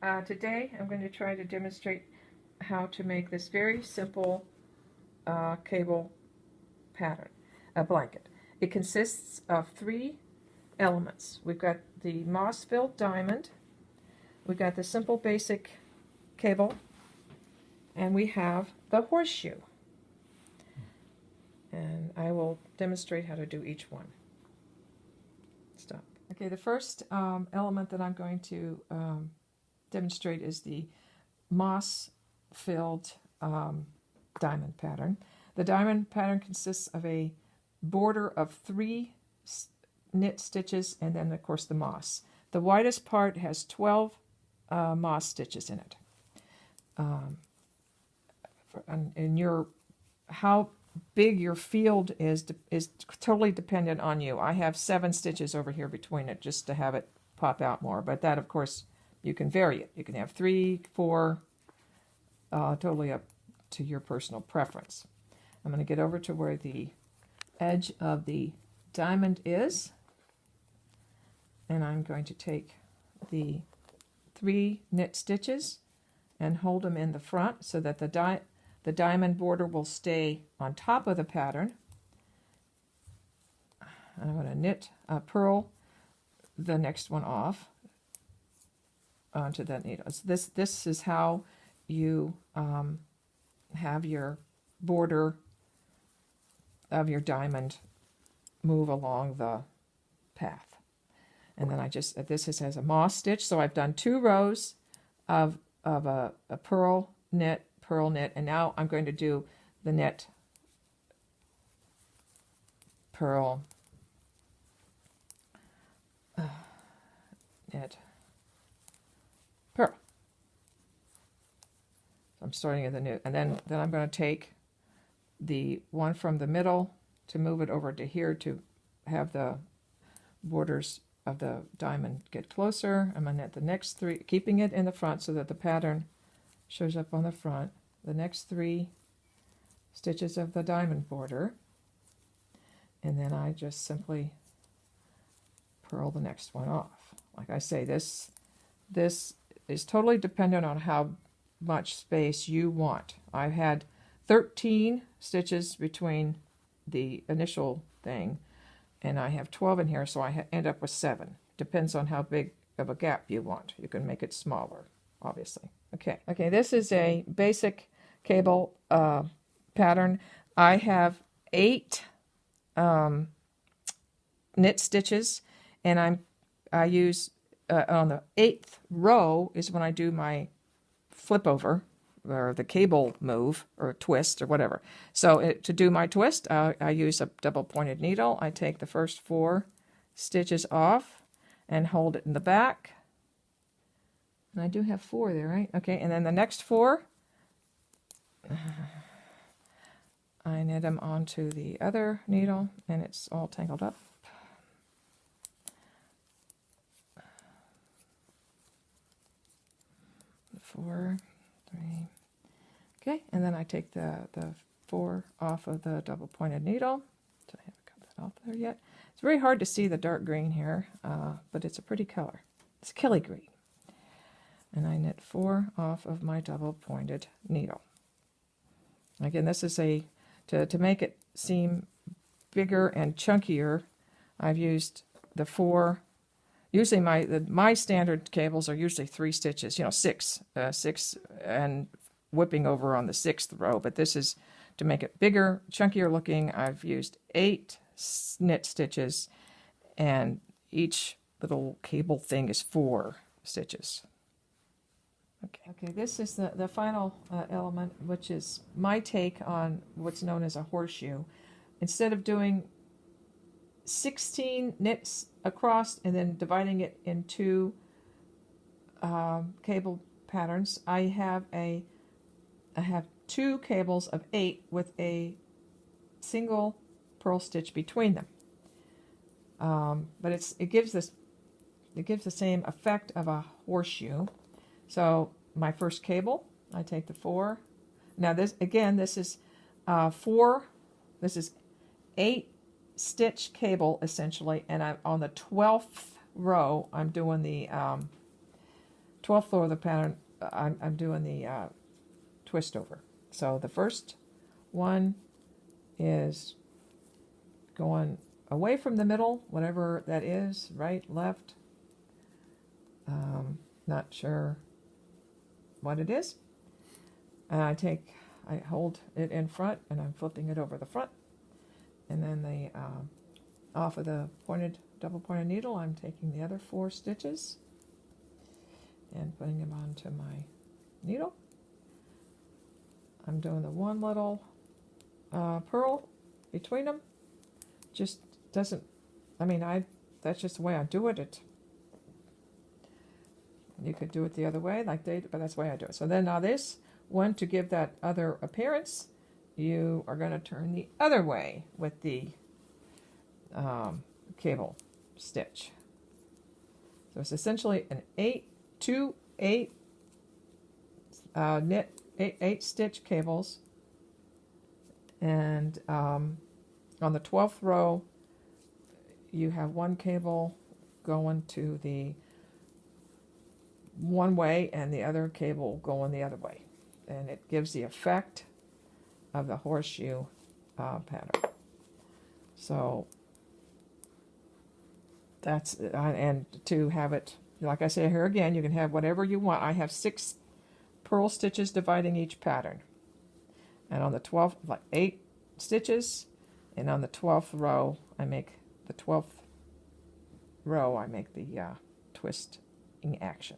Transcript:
Today I'm going to try to demonstrate how to make this very simple cable pattern, a blanket. It consists of 3 elements. We've got the moss-filled diamond, we've got the simple basic cable, and we have the horseshoe. And I will demonstrate how to do each one. Stop. Okay, the first element that I'm going to demonstrate is the moss-filled diamond pattern. The diamond pattern consists of a border of 3 knit stitches and then, of course, the moss. The widest part has 12 moss stitches in it. How big your field is totally dependent on you. I have 7 stitches over here between it just to have it pop out more, but that, of course, you can vary it. You can have 3, 4, totally up to your personal preference. I'm going to get over to where the edge of the diamond is, and I'm going to take the 3 knit stitches and hold them in the front so that the diamond border will stay on top of the pattern. I'm going to knit, purl the next one off onto that needle. This is how you have your border of your diamond move along the path. And then this has a moss stitch, so I've done 2 rows of a purl knit, and now I'm going to do the knit, purl, knit, purl. So I'm starting at the new, and then I'm going to take the one from the middle to move it over to here to have the borders of the diamond get closer. I'm going to knit the next 3, keeping it in the front so that the pattern shows up on the front. The next 3 stitches of the diamond border, and then I just simply purl the next one off. Like I say, this is totally dependent on how much space you want. I've had 13 stitches between the initial thing, and I have 12 in here, so I end up with 7. Depends on how big of a gap you want. You can make it smaller, obviously. Okay, this is a basic cable pattern. I have 8 knit stitches, and I use on the 8th row is when I do my flip over, or the cable move, or twist, or whatever. So to do my twist, I use a double pointed needle. I take the first 4 stitches off and hold it in the back. And I do have 4 there, right? Okay, and then the next 4, I knit them onto the other needle, and it's all tangled up. 4, 3. Okay, and then I take the 4 off of the double pointed needle. So I haven't cut that off there yet. It's very hard to see the dark green here, but it's a pretty color. It's Kelly green. And I knit 4 off of my double pointed needle. Again, this is to make it seem bigger and chunkier, I've used the 4. Usually my standard cables are usually 3 stitches, 6, and whipping over on the 6th row, but this is to make it bigger, chunkier looking. I've used 8 knit stitches, and each little cable thing is 4 stitches. Okay, this is the final element, which is my take on what's known as a horseshoe. Instead of doing 16 knits across and then dividing it into cable patterns, I have 2 cables of 8 with a single purl stitch between them. But it gives the same effect of a horseshoe. So my first cable, I take the 4. Now this is 4. This is 8 stitch cable essentially, and I'm on the 12th row. I'm doing the 12th row of the pattern, I'm doing the twist over. So the first one is going away from the middle, whatever that is, right, left, not sure what it is. And I hold it in front and I'm flipping it over the front. And then off of the double pointed needle, I'm taking the other 4 stitches and putting them onto my needle. I'm doing the one little purl between them. Just doesn't, that's just the way I do it. You could do it the other way, but that's the way I do it. So then now this one, to give that other appearance, you are going to turn the other way with the cable stitch. So it's essentially an 8 stitch cables, and on the 12th row you have one cable going to the one way and the other cable going the other way, and it gives the effect of the horseshoe pattern. So that's, and to have it, like I say here again, you can have whatever you want. I have 6 purl stitches dividing each pattern, and on the 12th, 8 stitches, and on the 12th row I make the twisting action.